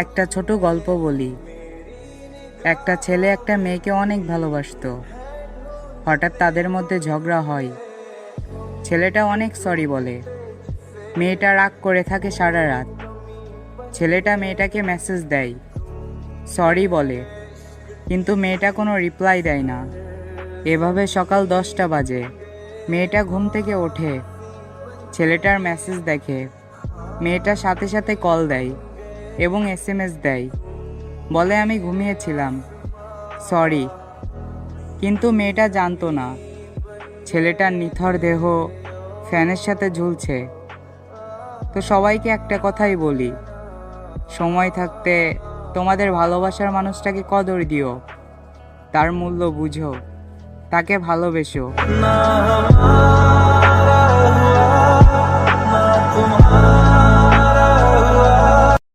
একটা ছোট গল্প বলি। একটা ছেলে একটা মেয়েকে অনেক ভালোবাসতো। হঠাৎ তাদের মধ্যে ঝগড়া হয়। ছেলেটা অনেক সরি বলে। মেয়েটা রাগ করে থাকে সারা রাত। ছেলেটা মেয়েটাকে মেসেজ দেয়, সরি বলে, কিন্তু মেয়েটা কোনো রিপ্লাই দেয় না। এভাবে সকাল 10টা বাজে। মেয়েটা ঘুম থেকে ওঠে, ছেলেটার মেসেজ দেখে। মেয়েটা সাথে সাথে কল দেয় এবং এসএমএস দেয়, বলে আমি ঘুমিয়েছিলাম, সরি। কিন্তু মেয়েটা জানতো না ছেলেটার নিথর দেহ ফ্যানের সাথে ঝুলছে। তো সবাইকে একটা কথাই বলি, সময় থাকতে তোমাদের ভালোবাসার মানুষটাকে কদর দিও, তার মূল্য বুঝো, তাকে ভালোবেসো।